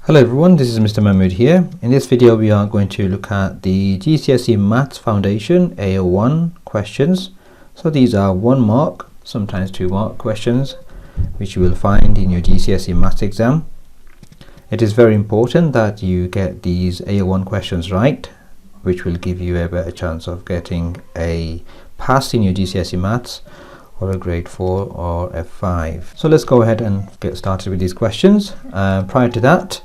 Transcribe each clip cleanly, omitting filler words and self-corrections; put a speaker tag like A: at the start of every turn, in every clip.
A: Hello everyone, this is Mr. Mahmud here. In this video we are going to look at the GCSE Maths Foundation AO1 questions. So these are 1 mark, sometimes 2 mark questions which you will find in your GCSE Maths exam. It is very important that you get these AO1 questions right, which will give you a better chance of getting a pass in your GCSE Maths or a grade 4 or a 5. So let's go ahead and get started with these questions. Prior to that,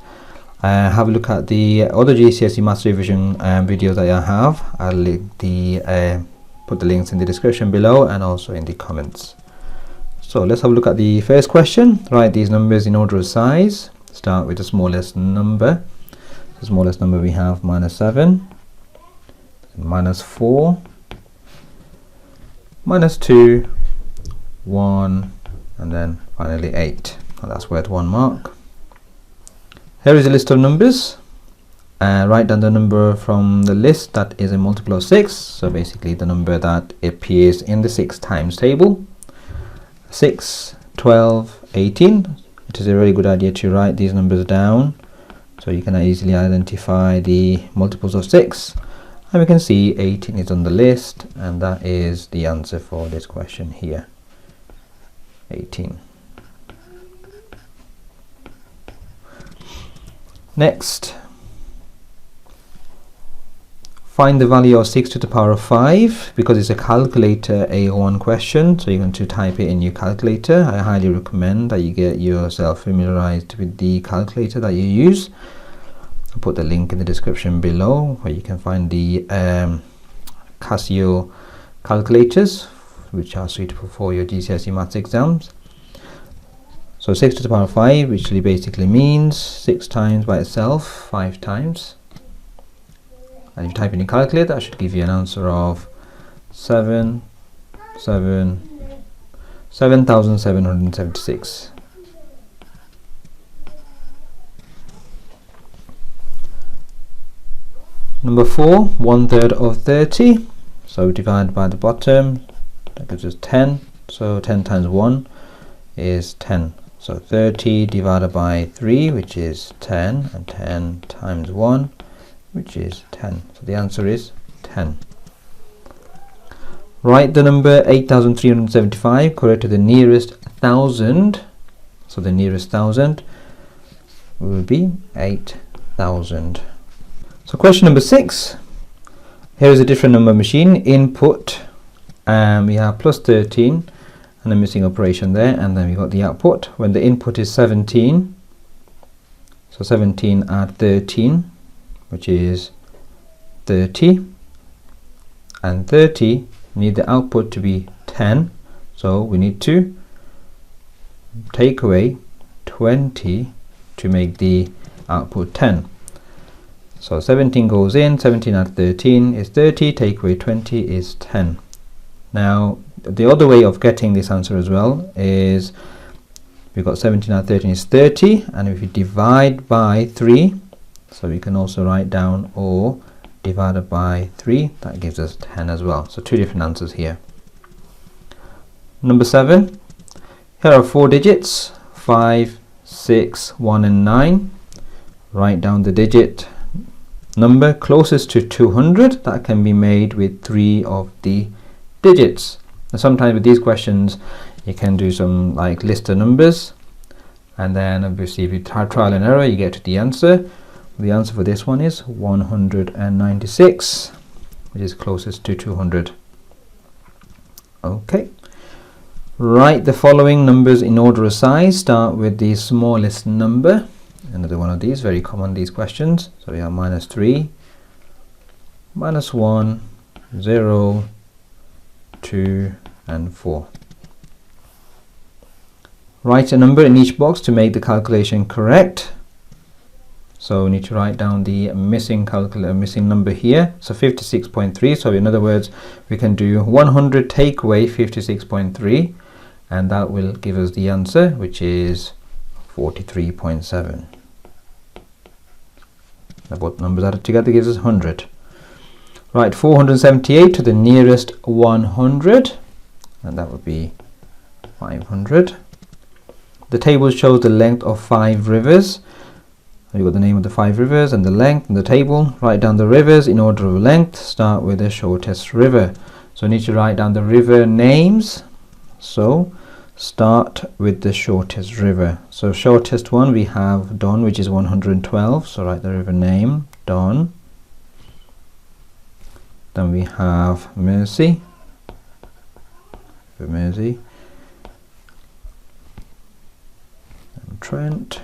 A: have a look at the other GCSE Maths revision videos that I have. I'll link put the links in the description below and also in the comments. So let's have a look at the first question. Write these numbers in order of size. Start with the smallest number. The smallest number we have -7, -4, -2, 1, and then finally 8. And that's worth 1 mark. Here is a list of numbers. Write down the number from the list that is a multiple of 6. So basically the number that appears in the 6 times table. 6, 12, 18. It is a really good idea to write these numbers down so you can easily identify the multiples of 6. And we can see 18 is on the list, and that is the answer for this question here. 18. Next, find the value of 6 to the power of 5. Because it's a calculator AO1 question, so you're going to type it in your calculator. I highly recommend that you get yourself familiarized with the calculator that you use. I'll put the link in the description below where you can find the Casio calculators which are suitable for your GCSE Maths exams. So 6 to the power of 5, which basically means 6 times by itself, 5 times. And if you type in your calculator, that should give you an answer of 7,776. Number 4, 1/3 of 30. So we divide by the bottom, that gives us 10. So 10 times 1 is 10. So 30 divided by 3, which is 10, and 10 times 1, which is 10. So the answer is 10. Write the number 8,375 correct to the nearest 1,000. So the nearest 1,000 will be 8,000. So question number 6. Here is a different number machine. Input, we have plus 13 and a missing operation there, and then we got the output. When the input is 17, so 17 add 13, which is 30, and 30 need the output to be 10, so we need to take away 20 to make the output 10. So 17 goes in, 17 add 13 is 30, take away 20 is 10. Now the other way of getting this answer as well is we've got 17 add 13 is 30, and if you divide by 3, so we can also write down or divided by 3, that gives us 10 as well. So 2 different answers here. Number 7, here are 4 digits, 5, 6, 1 and 9. Write down the digit number closest to 200 that can be made with 3 of the digits. Now sometimes with these questions you can do some like list of numbers, and then obviously if you try trial and error you get to the answer. The answer for this one is 196, which is closest to 200. Okay, write the following numbers in order of size. Start with the smallest number. Another one of these, very common, these questions. So we have -3, -1, 0, 2 and 4. Write a number in each box to make the calculation correct. So we need to write down the missing number here. So 56.3. So in other words, we can do 100 take away 56.3, and that will give us the answer, which is 43.7. Now both numbers added together gives us 100. Right, 478 to the nearest 100, and that would be 500. The table shows the length of 5 rivers. You've got the name of the 5 rivers and the length and the table. Write down the rivers in order of length. Start with the shortest river. So I need to write down the river names. So start with the shortest river. So shortest one we have Don, which is 112. So write the river name, Don. Then we have Mersey. Mersey. And Trent.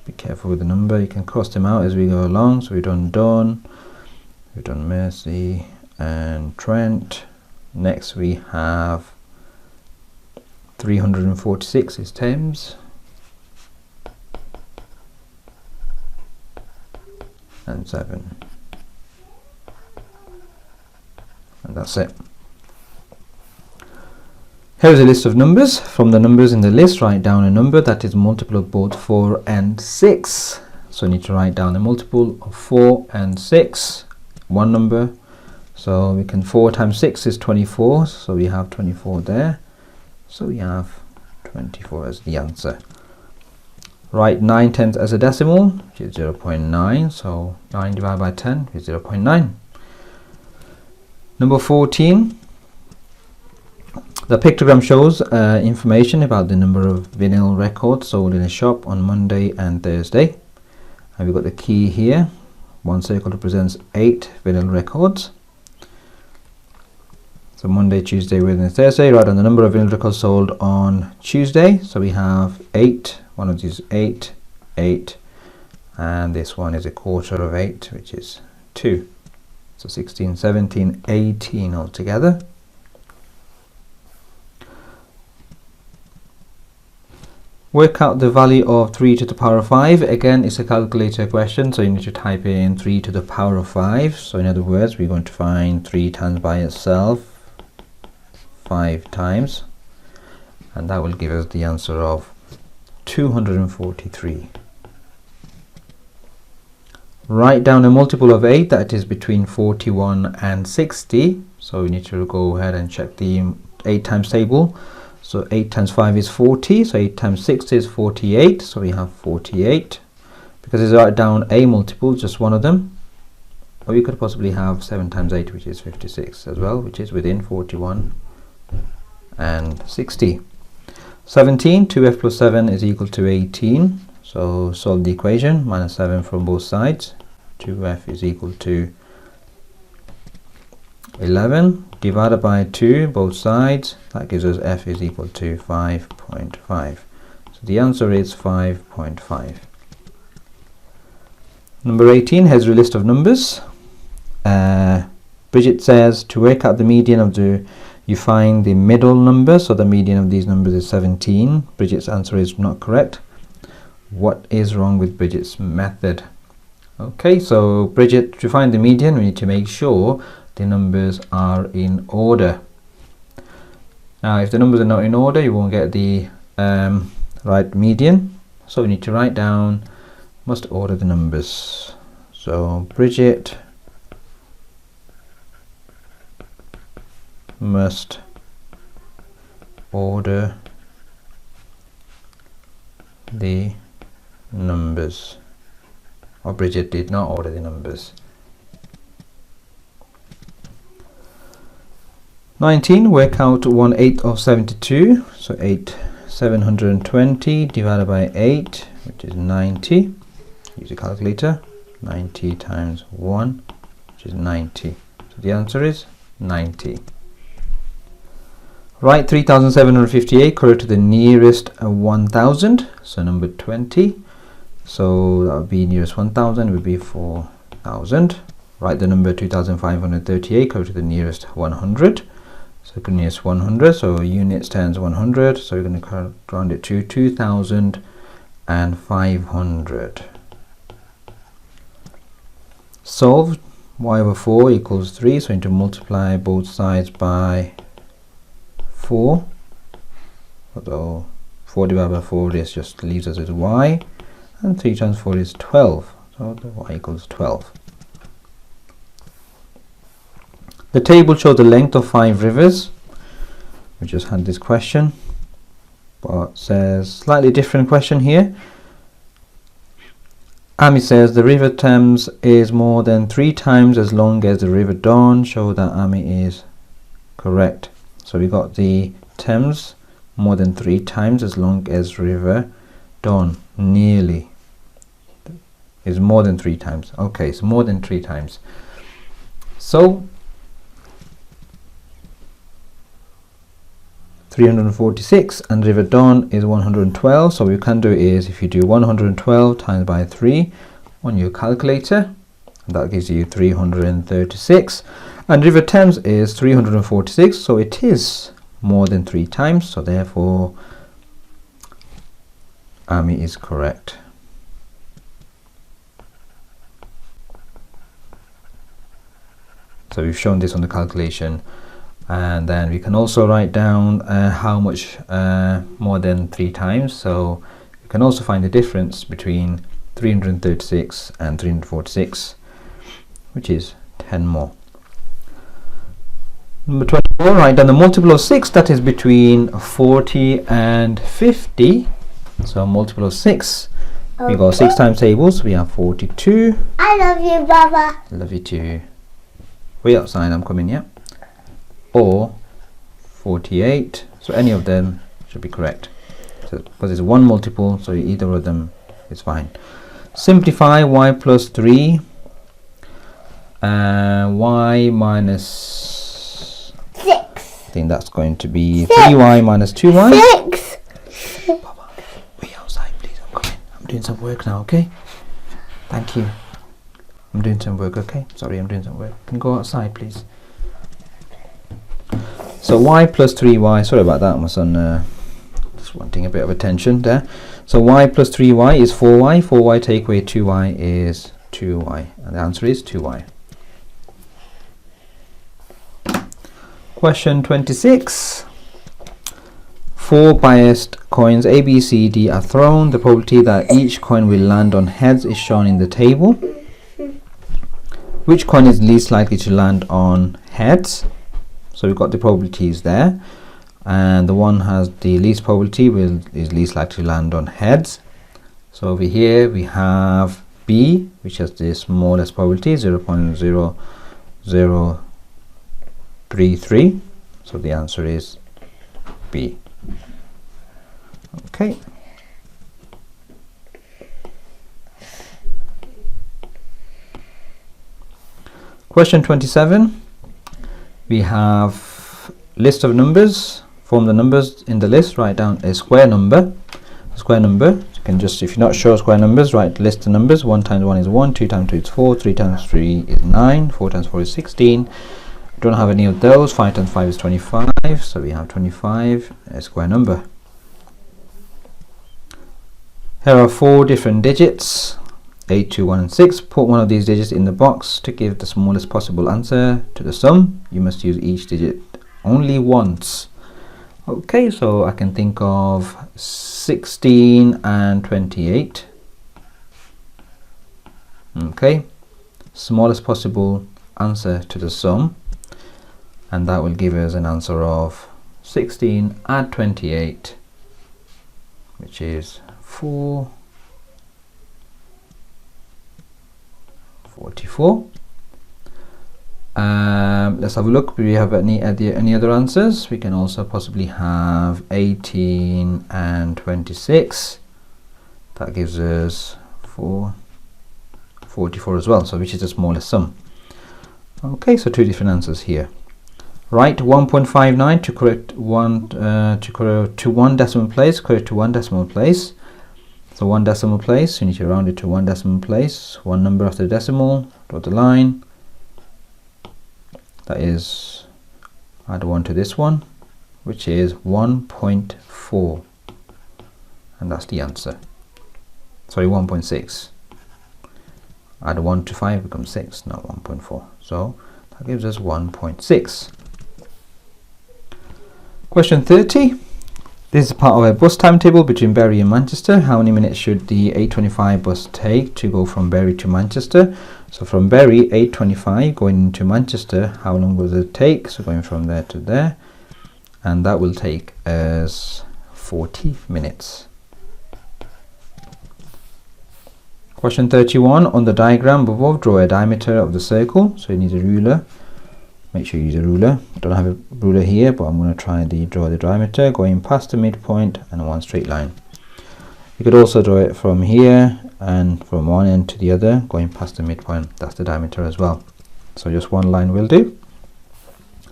A: Be careful with the number, you can cross them out as we go along. So we've done Don, we've done Mersey and Trent. Next we have 346 is Thames, and 7, and that's it. Here's a list of numbers. From the numbers in the list, write down a number that is multiple of both 4 and 6. So I need to write down a multiple of 4 and 6, one number. So we can 4 times 6 is 24, so we have 24 there. So we have 24 as the answer. Write 9/10 as a decimal, which is 0.9. So 9 divided by 10 is 0.9. Number 14. The pictogram shows information about the number of vinyl records sold in a shop on Monday and Thursday. And we've got the key here. One circle represents 8 vinyl records. So Monday, Tuesday, Wednesday, Thursday. Write down the number of vinyl records sold on Tuesday. So we have 8. One of these is 8, 8. And this one is a quarter of 8, which is 2. So 16, 17, 18 altogether. Work out the value of 3 to the power of 5. Again, it's a calculator question, so you need to type in 3 to the power of 5. So in other words, we're going to find 3 times by itself 5 times, and that will give us the answer of 243. Write down a multiple of 8 that is between 41 and 60. So we need to go ahead and check the 8 times table. So 8 times 5 is 40, so 8 times 6 is 48, so we have 48. Because it's write down a multiple, just one of them. Or you could possibly have 7 times 8, which is 56 as well, which is within 41 and 60. 17, 2f plus 7 is equal to 18. So solve the equation, minus 7 from both sides. 2f is equal to 11 divided by 2 both sides, that gives us f is equal to 5.5. So the answer is 5.5. Number 18 has a list of numbers. Bridget says to work out the median of you find the middle number, so the median of these numbers is 17. Bridget's answer is not correct. What is wrong with Bridget's method? Okay, so Bridget, to find the median, we need to make sure the numbers are in order. Now if the numbers are not in order, you won't get the right median, so we need to write down must order the numbers. So Bridget must order the numbers, or Bridget did not order the numbers. 19, work out 1/8 of 72, so 720 divided by 8, which is 90. Use a calculator. 90 times 1, which is 90. So the answer is 90. Write 3,758 correct to the nearest 1,000, so number 20. So that would be nearest 1,000 would be 4,000. Write the number 2,538 correct to the nearest 100. So nearest 100, so units times 100, so we're going to round it to 2,500. Solve y over 4 equals 3, so we need to multiply both sides by 4, although 4 divided by 4 this just leaves us as y, and 3 times 4 is 12, so the y equals 12. The table shows the length of 5 rivers. We just had this question, but says slightly different question here. Ami says the River Thames is more than 3 times as long as the River Don. Show that Ami is correct. So we got the Thames more than 3 times as long as River Don. Nearly is more than 3 times. Okay, so more than 3 times. So 346 and River Don is 112. So what you can do is if you do 112 times by 3 on your calculator, that gives you 336, and River Thames is 346, so it is more than 3 times, so therefore Ami is correct. So we've shown this on the calculation, and then we can also write down how much more than 3 times. So you can also find the difference between 336 and 346, which is 10 more. Number 24, write down the multiple of 6 that is between 40 and 50. So multiple of 6. Okay. We got 6 times tables. We have 42.
B: I love you, Baba.
A: I love you too. Wait outside, I'm coming, yeah. Or 48. So any of them should be correct. So because it's one multiple, so either of them is fine. Simplify y plus 3. Y minus
B: 6.
A: I think that's going to be 3y minus 2y.
B: 6.
A: Papa, wait outside, please. I'm coming. I'm doing some work now, okay? Thank you. I'm doing some work, okay? Sorry, I'm doing some work. Can you go outside, please? So y plus 3y. Sorry about that, my son. Just wanting a bit of attention there. So y plus 3y is 4y. 4y take away 2y is 2y. And the answer is 2y. Question 26. 4 biased coins A, B, C, D are thrown. The probability that each coin will land on heads is shown in the table. Which coin is least likely to land on heads? So we've got the probabilities there, and the one has the least probability is least likely to land on heads. So over here we have B, which has the smallest probability, 0.0033. So the answer is B. Okay. Question 27. We have list of numbers. Form the numbers in the list. Write down a square number. A square number. You can just, if you're not sure square numbers, write list of numbers. 1 times 1 is 1. 2 times 2 is 4. 3 times 3 is 9. 4 times 4 is 16. We don't have any of those. 5 times 5 is 25. So we have 25, a square number. Here are 4 different digits. 8, 2, 1 and 6. Put one of these digits in the box to give the smallest possible answer to the sum. You must use each digit only once. Okay, so I can think of 16 and 28. Okay, smallest possible answer to the sum, and that will give us an answer of 16 add 28, which is 44. Let's have a look. Do we have any other answers? We can also possibly have 18 and 26. That gives us 44 as well, so which is the smallest sum. Okay, so 2 different answers here. Write 1.59 to correct to one decimal place. Correct to one decimal place. So 1 decimal place, you need to round it to 1 decimal place. 1 number after the decimal, draw the line. That is, add 1 to this one, which is 1.4. And that's the answer. Sorry, 1.6. Add 1 to 5 becomes 6, not 1.4. So that gives us 1.6. Question 30. This is part of a bus timetable between Bury and Manchester. How many minutes should the 8:25 bus take to go from Bury to Manchester? So from Bury, 8:25 going into Manchester, how long will it take? So going from there to there, and that will take us 40 minutes. Question 31. On the diagram above, draw a diameter of the circle. So you need a ruler. Make sure you use a ruler. I don't have a ruler here, but I'm going to try draw the diameter going past the midpoint and one straight line. You could also draw it from here and from one end to the other, going past the midpoint. That's the diameter as well. So just one line will do.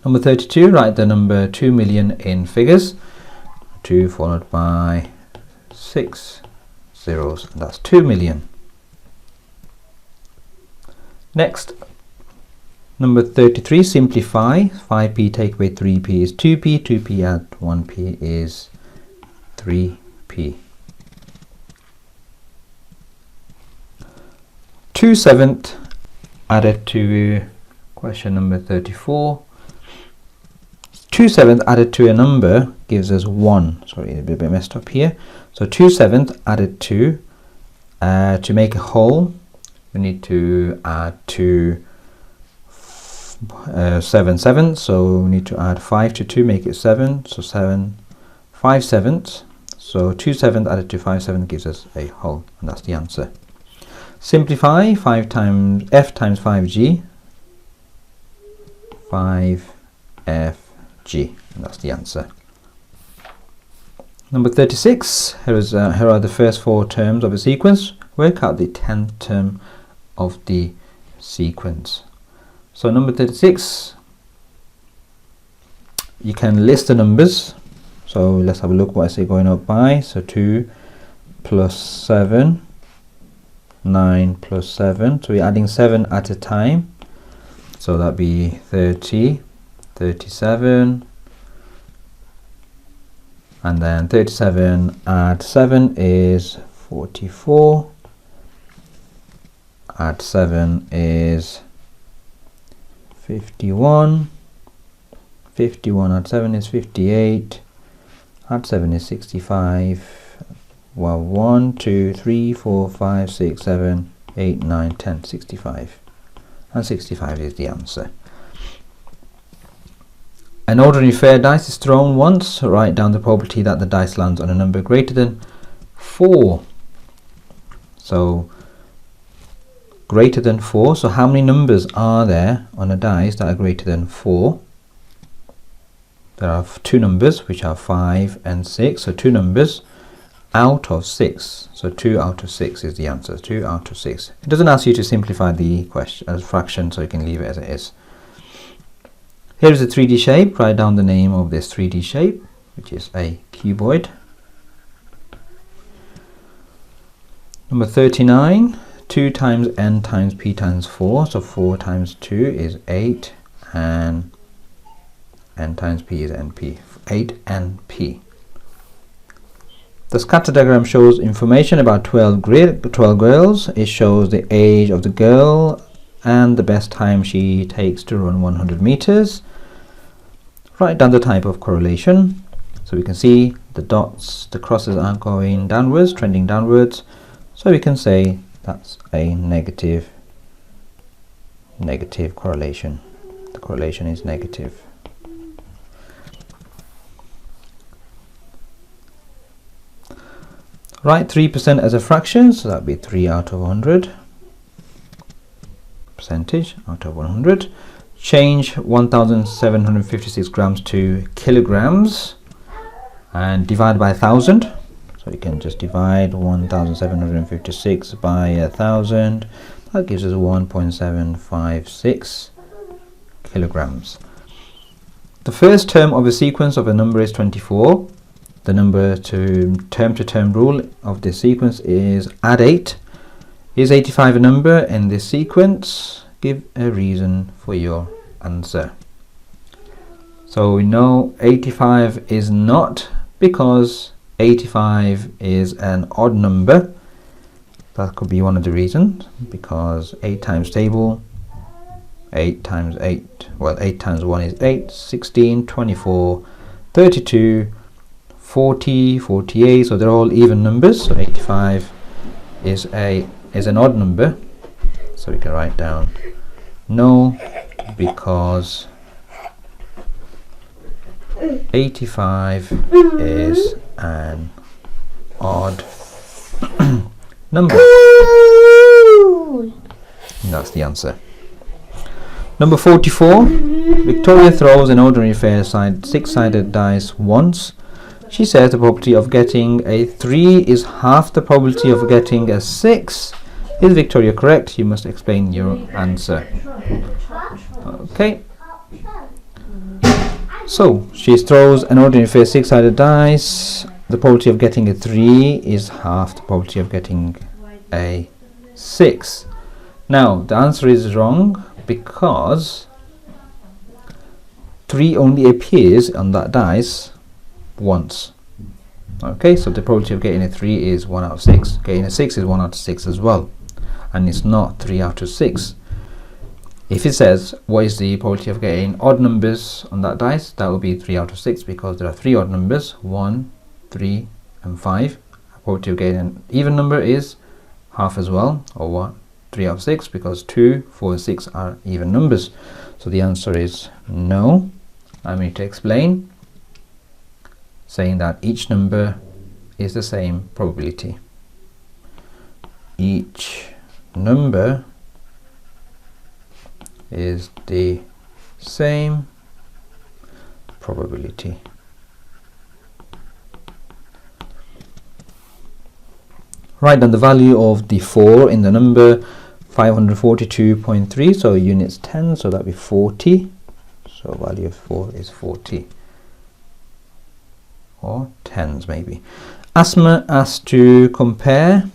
A: Number 32, write the number 2 million in figures. 2 followed by 6 zeros, and that's 2 million. Next, number 33, simplify. 5p take away 3p is 2p, 2p add 1p is 3p. 2/7 added to question number 34. 2/7 added to a number gives us 1. Sorry, a bit messed up here. So 2/7 added to make a whole, we need to add 7/7. So we need to add 5 to 2, make it 7. So 5/7. So 2/7 added to 5/7 gives us a whole, and that's the answer. Simplify. 5 times f times 5g, 5fg, and that's the answer. Number 36, here are the first 4 terms of a sequence. Work out the 10th term of the sequence. So number 36, you can list the numbers. So let's have a look what I say going up by. So 2 plus 7, 9 plus 7. So we're adding 7 at a time. So that'd be 30, 37, and then 37 add 7 is 44, add 7 is 51, 51 add 7 is 58, add 7 is 65. Well, 1, 2, 3, 4, 5, 6, 7, 8, 9, 10, 65, and 65 is the answer. An ordinary fair dice is thrown once. Write down the probability that the dice lands on a number greater than 4. So greater than 4. So how many numbers are there on a dice that are greater than 4? There are 2 numbers, which are 5 and 6. So 2 numbers out of 6. So 2 out of 6 is the answer. 2 out of 6. It doesn't ask you to simplify the question as fraction, so you can leave it as it is. Here is a 3D shape. Write down the name of this 3D shape, which is a cuboid. Number 39, 2 times n times p times 4. So 4 times 2 is 8, and n times p is np. 8np. The scatter diagram shows information about 12 girls. It shows the age of the girl and the best time she takes to run 100 meters. Write down the type of correlation. So we can see the dots, the crosses are going downwards, trending downwards. So we can say that's a negative correlation. The correlation is negative. Write 3% as a fraction, so that would be 3 out of 100. Percentage out of 100. Change 1,756 grams to kilograms and divide by 1,000. So you can just divide 1,756 by 1,000. That gives us 1.756 kilograms. The first term of a sequence of a number is 24. The number to term rule of this sequence is add 8. Is 85 a number in this sequence? Give a reason for your answer. So we know 85 is not, because 85 is an odd number. That could be one of the reasons, because 8 times table, 8 times 8, well 8 times 1 is 8, 16, 24, 32, 40, 48, so they're all even numbers. So 85 is an odd number. So we can write down no, because 85 is an odd number. That's the answer. Number 44. Victoria throws an ordinary fair six-sided dice once. She says the probability of getting a 3 is half the probability of getting a 6. Is Victoria correct? You must explain your answer. Okay. So she throws an ordinary fair six-sided dice. The probability of getting a 3 is half the probability of getting a 6. Now the answer is wrong because 3 only appears on that dice once. Okay, so the probability of getting a 3 is 1 out of 6. Getting a 6 is 1 out of 6 as well, and it's not 3 out of 6. If it says what is the probability of getting odd numbers on that dice, that will be 3 out of 6 because there are 3 odd numbers, 1, 3 and 5. The probability of getting an even number is half as well, or what? 3 out of 6, because 2, 4 and 6 are even numbers. So the answer is no. I'm going to explain, saying that each number is the same probability. Each number is the same probability. Write down the value of the 4 in the number 542.3, so units 10, so that'll be 40. So value of 4 is 40. Or tens maybe. Asma asked to compare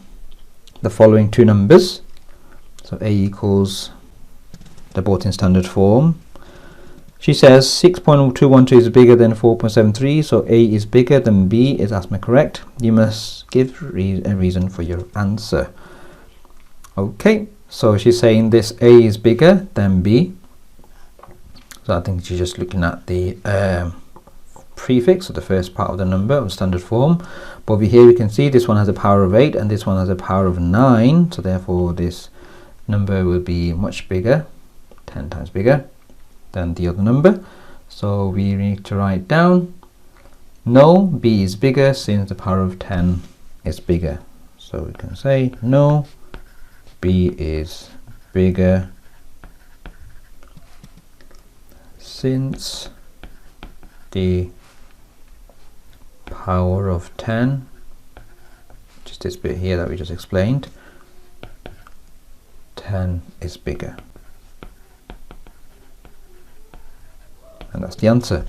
A: the following two numbers. So A equals, they're both in standard form. She says 6.212 is bigger than 4.73, so A is bigger than B. Is Asma correct? You must give a reason for your answer. Okay, so she's saying this A is bigger than B. So I think she's just looking at the prefix, so the first part of the number of standard form. But over here we can see this one has a power of 8 and this one has a power of 9, so therefore this number will be much bigger, 10 times bigger than the other number. So we need to write down no, B is bigger since the power of 10 is bigger. So we can say no, B is bigger since the power of 10, just this bit here that we just explained, 10 is bigger. And that's the answer.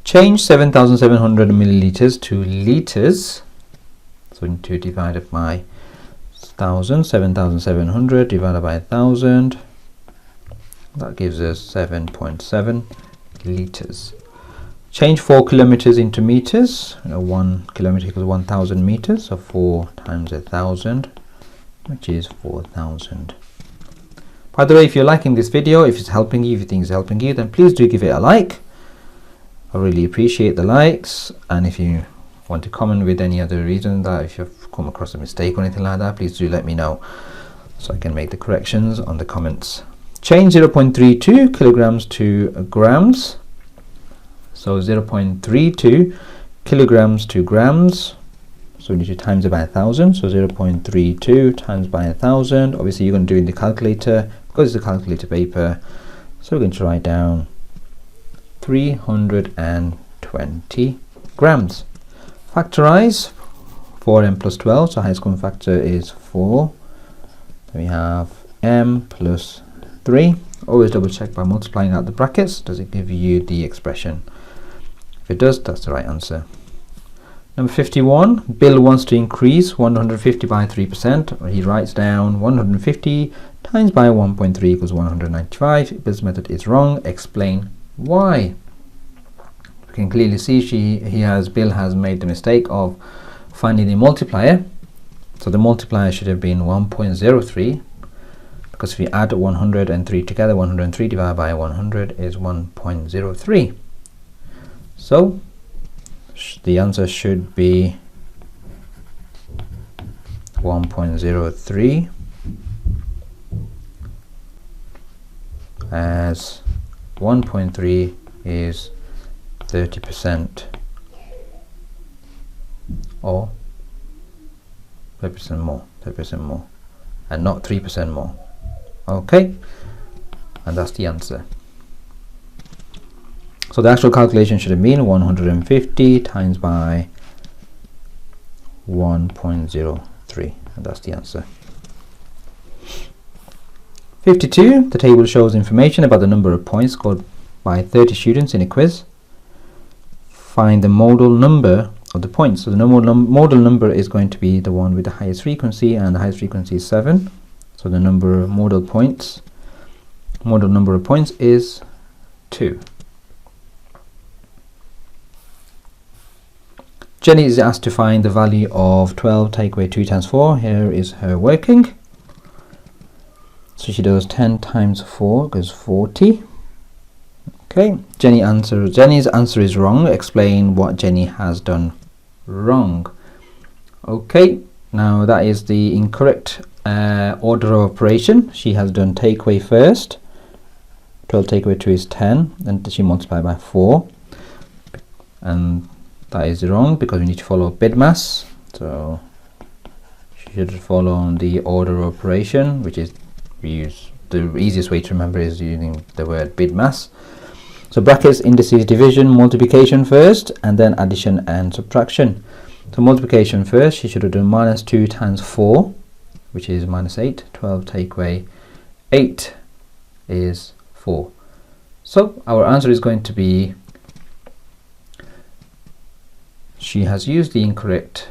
A: Change 7,700 milliliters to liters. So we need to divide it by 1,000. 7,700 divided by 1,000. That gives us 7.7 liters. Change 4 kilometers into meters. 1 kilometer equals 1,000 meters. So 4 times 1,000, which is 4,000. By the way, if you're liking this video, if it's helping you, if you think it's helping you, then please do give it a like. I really appreciate the likes. And if you want to comment with any other reason, that if you've come across a mistake or anything like that, please do let me know so I can make the corrections on the comments. Change 0.32 kilograms to grams. So 0.32 kilograms to grams. So we need to times it by 1,000. So 0.32 times by 1,000. Obviously you're going to do it in the calculator because it's a calculator paper. So we're going to write down 320 grams. Factorize 4m plus 12. So highest common factor is 4. Then we have m plus 3. Always double check by multiplying out the brackets. Does it give you the expression? If it does, that's the right answer. Number 51, Bill wants to increase 150 by 3%. He writes down 150 times by 1.3 equals 195. Bill's method is wrong. Explain why. We can clearly see Bill has made the mistake of finding the multiplier. So the multiplier should have been 1.03, because if we add 100 and 3 together, 103 divided by 100 is 1.03. So the answer should be 1.03, as 1.3 is 30% or 30% more, and not 3% more. Okay, and that's the answer. So the actual calculation should have been 150 times by 1.03, and that's the answer. 52. The table shows information about the number of points scored by 30 students in a quiz. Find the modal number of the points. So the modal number is going to be the one with the highest frequency, and the highest frequency is 7. So the number of modal number of points is 2. Jenny is asked to find the value of 12 take away 2 times 4. Here is her working. So she does 10 times 4 goes 40. Okay, Jenny's answer is wrong. Explain what Jenny has done wrong. Okay, now that is the incorrect order of operation. She has done take away first. 12 take away 2 is 10, and she multiplied by 4, and that is wrong because we need to follow BIDMAS. So she should follow the order of operation, which is the easiest way to remember is using the word BIDMAS. So brackets, indices, division, multiplication first, and then addition and subtraction. So multiplication first, she should have done minus 2 times 4, which is minus 8. 12 take away 8 is 4. So our answer is going to be, she has used the incorrect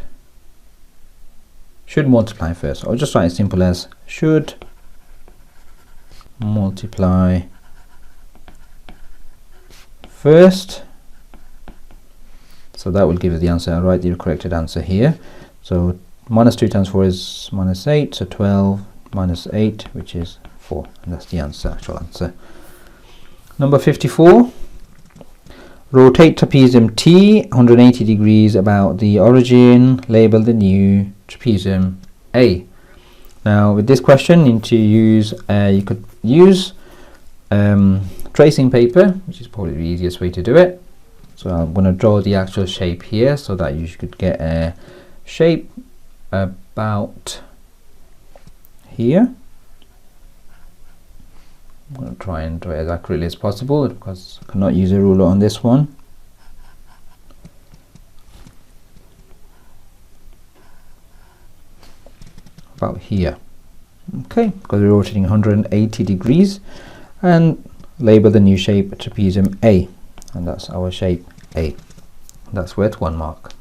A: should multiply first. I'll just write as simple as should multiply first. So that will give us the answer. I'll write the corrected answer here. So minus 2 times 4 is minus 8. So 12 minus 8, which is 4. And that's the answer, actual answer. Number 54. Rotate trapezium T 180 degrees about the origin. Label the new trapezium A. Now with this question, you could use tracing paper, which is probably the easiest way to do it. So I'm going to draw the actual shape here so that you could get a shape about here. I'm going to try and draw it as accurately as possible because I cannot use a ruler on this one. About here. Okay, because we're rotating 180 degrees, and label the new shape trapezium A, and that's our shape A. That's worth 1 mark.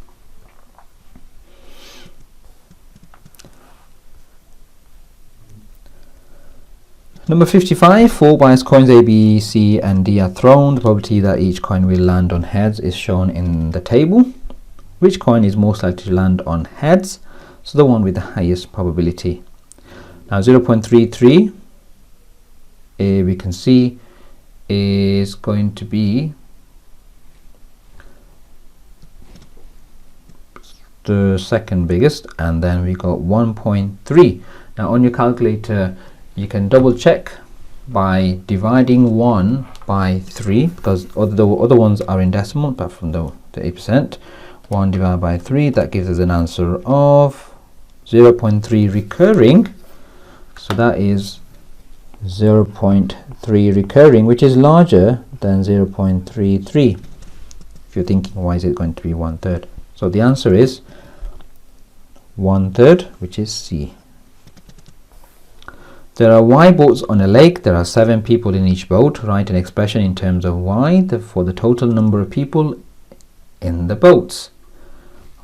A: Number 55. 4 bias coins A, B, C and D are thrown. The probability that each coin will land on heads is shown in the table. Which coin is most likely to land on heads? So the one with the highest probability. Now 0.33 we can see is going to be the second biggest, and then we got 1.3. Now on your calculator you can double check by dividing 1 by 3, because the other ones are in decimal apart from the 8%. 1 divided by 3, that gives us an answer of 0.3 recurring. So that is 0.3 recurring, which is larger than 0.33. If you're thinking, why is it going to be 1/3? So the answer is 1/3, which is C. There are Y boats on a lake. There are 7 people in each boat. Write an expression in terms of Y for the total number of people in the boats.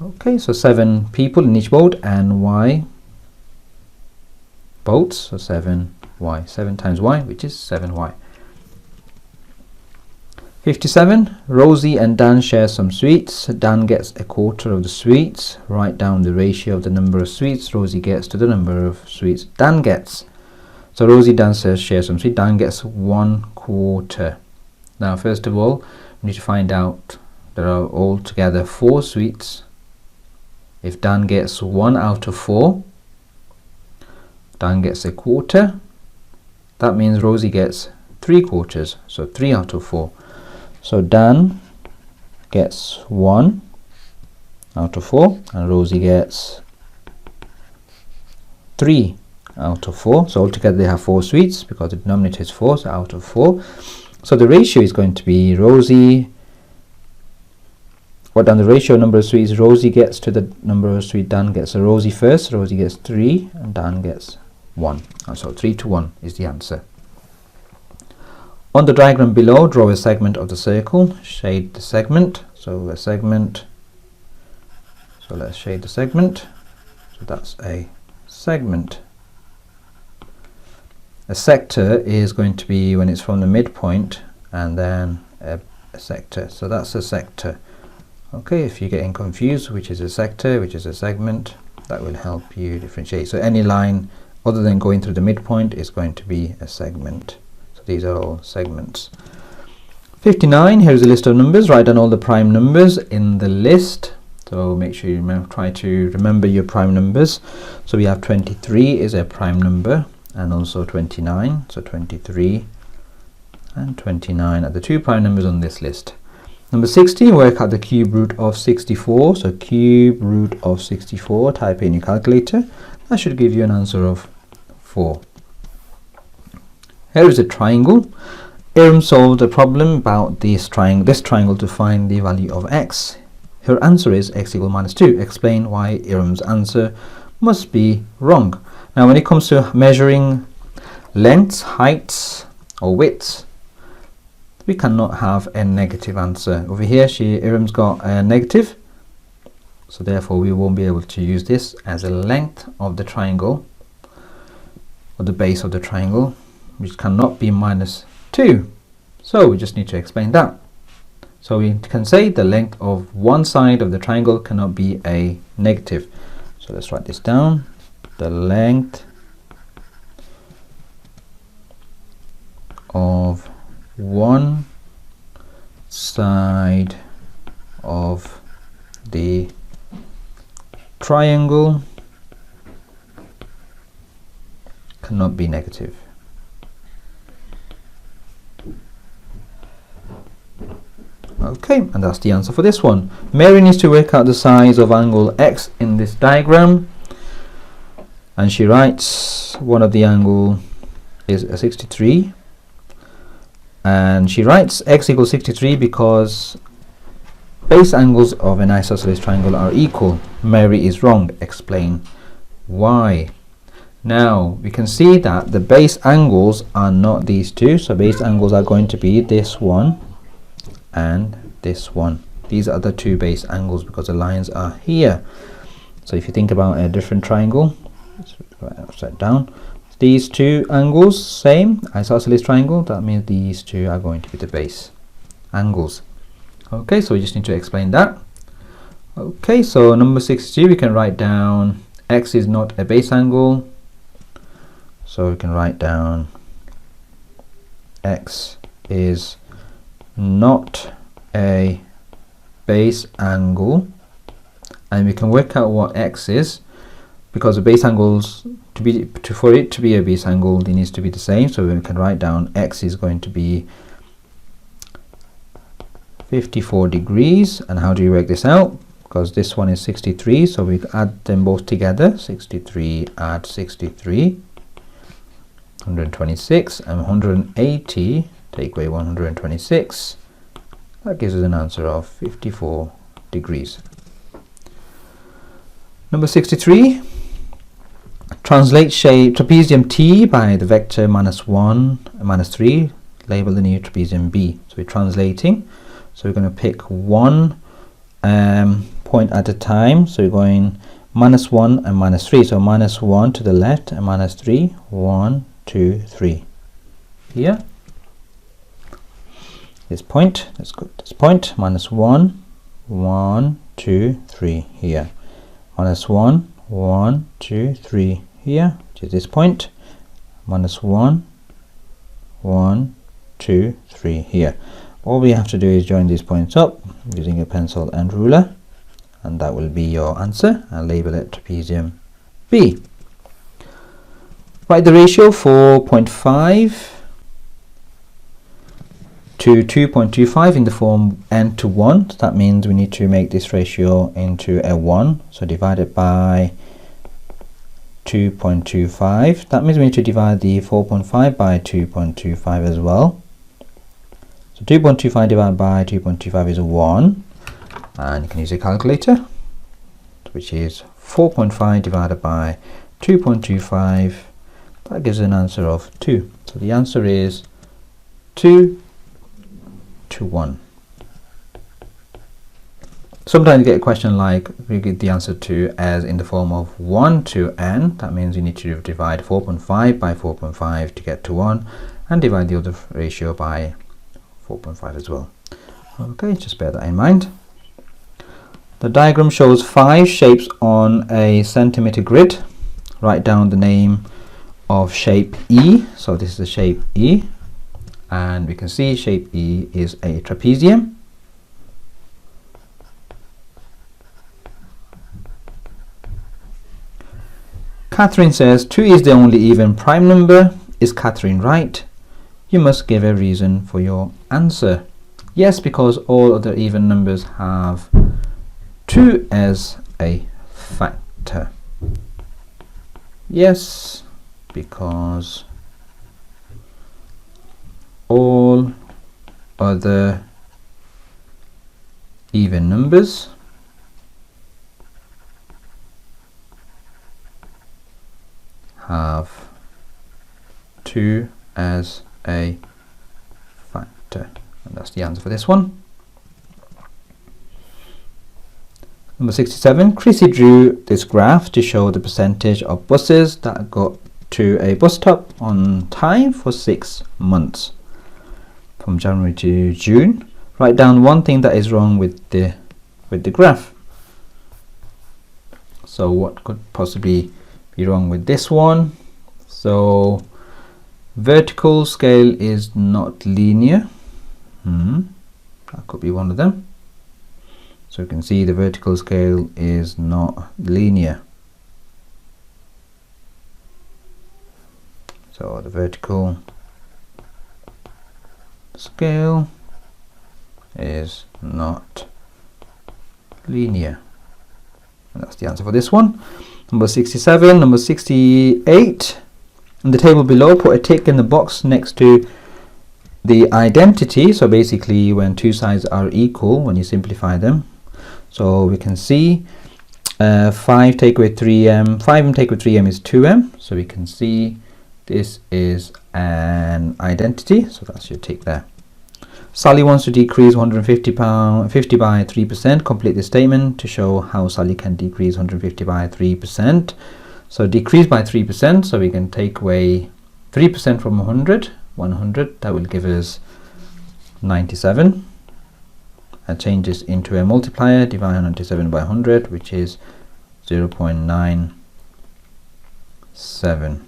A: Okay, so 7 people in each boat and Y boats, so 7Y. 7 times Y, which is 7Y. 57. Rosie and Dan share some sweets. Dan gets a quarter of the sweets. Write down the ratio of the number of sweets Rosie gets to the number of sweets Dan gets. So Rosie, Dan share some sweets. Dan gets 1/4. Now first of all, we need to find out there are altogether 4 sweets. If Dan gets 1 out of 4, Dan gets a quarter. That means Rosie gets 3/4, so 3 out of 4. So Dan gets 1 out of 4 and Rosie gets 3 out of 4. So altogether they have 4 sweets because the denominator is 4, so out of 4. So the ratio is going to be Rosie. What down the ratio number of sweets Rosie gets to the number of sweets Dan gets. So Rosie first, Rosie gets 3 and Dan gets 1. And so 3 to 1 is the answer. On the diagram below, draw a segment of the circle, shade the segment. So a segment, so let's shade the segment. So that's a segment. A sector is going to be when it's from the midpoint and then a sector. So that's a sector. Okay, if you're getting confused which is a sector, which is a segment, that will help you differentiate. So any line other than going through the midpoint is going to be a segment. So these are all segments. 59, here's a list of numbers. Write down all the prime numbers in the list. So make sure you try to remember your prime numbers. So we have 23 is a prime number, and also 29. So 23 and 29 are the 2 prime numbers on this list. Number 60, work out the cube root of 64. So cube root of 64, type in your calculator. That should give you an answer of 4. Here is a triangle. Iram solved a problem about this triangle to find the value of x. Her answer is x equal minus 2. Explain why Iram's answer must be wrong. Now when it comes to measuring lengths, heights or widths, we cannot have a negative answer. Over here Iram's got a negative, so therefore we won't be able to use this as a length of the triangle or the base of the triangle, which cannot be minus 2. So we just need to explain that. So we can say the length of one side of the triangle cannot be a negative. So let's write this down. The length of one side of the triangle cannot be negative. Okay, and that's the answer for this one. Mary needs to work out the size of angle X in this diagram, and she writes one of the angle is a 63, and she writes X equals 63 because base angles of an isosceles triangle are equal. Mary is wrong. Explain why. Now we can see that the base angles are not these two, so base angles are going to be this one and this one. These are the 2 base angles because the lines are here. So if you think about a different triangle, let's write it upside down. These 2 angles, same isosceles triangle, that means these 2 are going to be the base angles. Okay, so we just need to explain that. Okay, so number 62 we can write down X is not a base angle, so we can write down X is not a base angle, and we can work out what X is because the base angles for it to be a base angle, it needs to be the same. So we can write down X is going to be 54 degrees. And how do you work this out? Because this one is 63, so we add them both together. 63 add 63, 126, and 180 take away 126. That gives us an answer of 54 degrees. Number 63. Translate shape trapezium T by the vector -1 and -3. Label the new trapezium B. So we're translating. So we're going to pick one point at a time. So we're going -1 and -3. So -1 to the left and -3. 1, 2, 3. Here. This point, let's go to this point, -1, 1, 2, 3 here. -1, 1, 2, 3 here, which is this point. -1, 1, 2, 3 here. All we have to do is join these points up using a pencil and ruler, and that will be your answer, and label it trapezium B. Write the ratio 4.5 to 2.25 in the form n to 1. So that means we need to make this ratio into a 1. So divide it by 2.25. That means we need to divide the 4.5 by 2.25 as well. So 2.25 divided by 2.25 is 1, and you can use a calculator, which is 4.5 divided by 2.25. That gives an answer of 2. So the answer is 2 to 1. Sometimes you get a question like we get the answer to as in the form of 1 to n. That means you need to divide 4.5 by 4.5 to get to 1, and divide the other ratio by 4.5 as well. Okay, just bear that in mind. The diagram shows 5 shapes on a centimeter grid. Write down the name of shape E. So this is the shape E, and we can see shape E is a trapezium. Catherine says 2 is the only even prime number. Is Catherine right? You must give a reason for your answer. Yes, because all other even numbers have 2 as a factor. Yes, because all other even numbers have 2 as a factor, and that's the answer for this one. Number 67, Chrissy drew this graph to show the percentage of buses that got to a bus stop on time for 6 months, from January to June. Write down one thing that is wrong with the graph. So what could possibly be wrong with this one? So vertical scale is not linear. That could be one of them. So you can see the vertical scale is not linear. So the vertical scale is not linear, and that's the answer for this one. Number 67. Number 68, in the table below, put a tick in the box next to the identity. So basically when two sides are equal, when you simplify them. So we can see 5 take away 3m, 5m take away 3m is 2m. So we can see this is an identity, so that's your tick there. Sully wants to decrease 150 by 3%. Complete the statement to show how Sully can decrease 150 by 3%. So decrease by 3%, so we can take away 3% from 100, that will give us 97. And change this into a multiplier, divide 97 by 100, which is 0.97.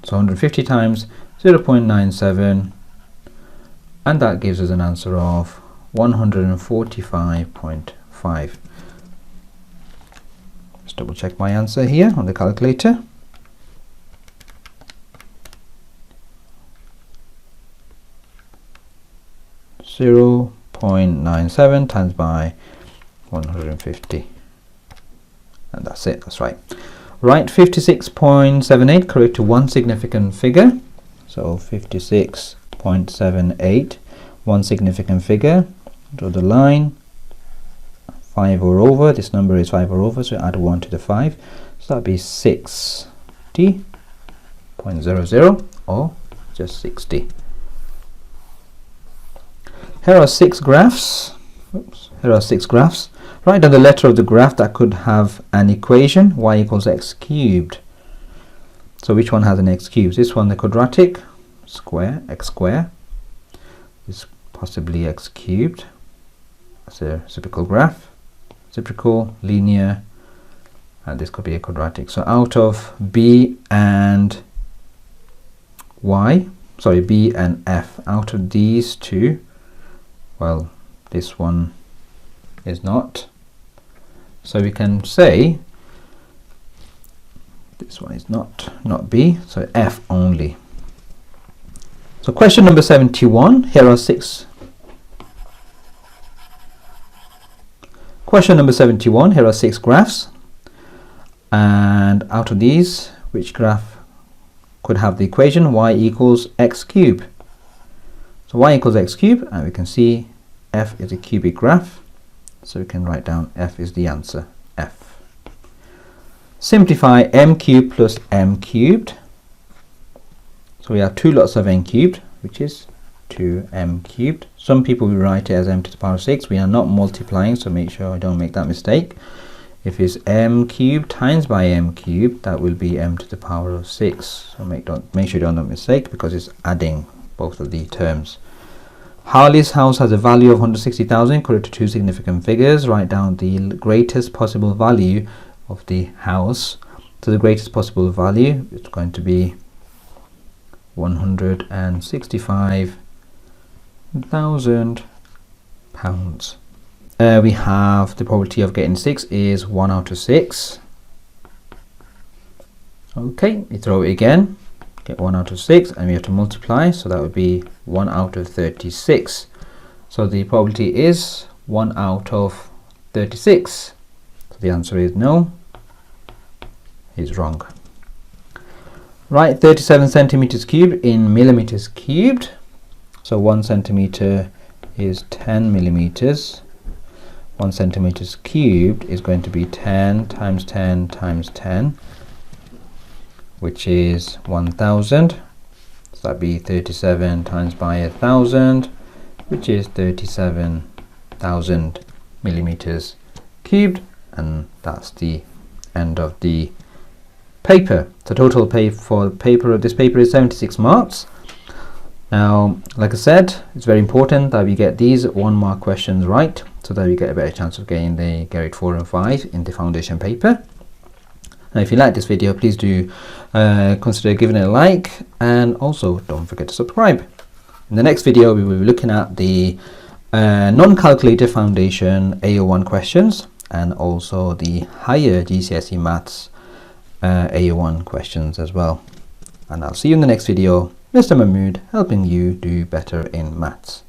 A: So 150 times 0.97, and that gives us an answer of 145.5. Let's double check my answer here on the calculator. Zero 0.97 times by 150, and that's it. That's right. Write 56.78 correct to one significant figure. So 56.78, one significant figure. Draw the line. 5 or over. This number is 5 or over, so add 1 to the 5. So that'd be 60.00 or just 60. Here are 6 graphs. Here are 6 graphs. Write down the letter of the graph that could have an equation, y equals x cubed. So which one has an x cubed? This one, the quadratic, square, x square, is possibly x cubed. That's a reciprocal graph. Reciprocal, linear, and this could be a quadratic. So out of b and y, sorry, b and f, out of these two, well, this one is not. So we can say this one is not B, so F only. So question number 71, here are 6. Question number 71, here are 6 graphs, and out of these which graph could have the equation y equals x cubed. So y equals x cubed, and we can see f is a cubic graph, so we can write down f is the answer, f. Simplify m cubed plus m cubed. So we have two lots of n cubed, which is 2m cubed. Some people will write it as m to the power of 6. We are not multiplying, so make sure I don't make that mistake. If it's m cubed times by m cubed, that will be m to the power of 6. So make sure you don't make a mistake, because it's adding both of the terms. Harley's house has a value of 160,000. Correct to two significant figures. Write down the greatest possible value of the house. So the greatest possible value is going to be 165,000 pounds. We have the probability of getting 6 is 1 out of 6. Okay, you throw it again, get 1 out of 6, and we have to multiply, so that would be 1 out of 36. So the probability is 1 out of 36. So the answer is no, is wrong. Write 37 centimeters cubed in millimeters cubed. So 1 centimeter is 10 millimeters. 1 centimeters cubed is going to be 10 times 10 times 10, which is 1000. So that'd be 37 times by 1000, which is 37,000 millimeters cubed, and that's the end of the paper. The total pay for this paper is 76 marks. Now, like I said, it's very important that we get these 1 mark questions right, so that we get a better chance of getting the grade 4 and 5 in the foundation paper. Now, if you like this video, please do consider giving it a like, and also don't forget to subscribe. In the next video, we will be looking at the non-calculator foundation AO1 questions, and also the higher GCSE Maths AO1 questions as well. And I'll see you in the next video. Mr. Mahmud, helping you do better in maths.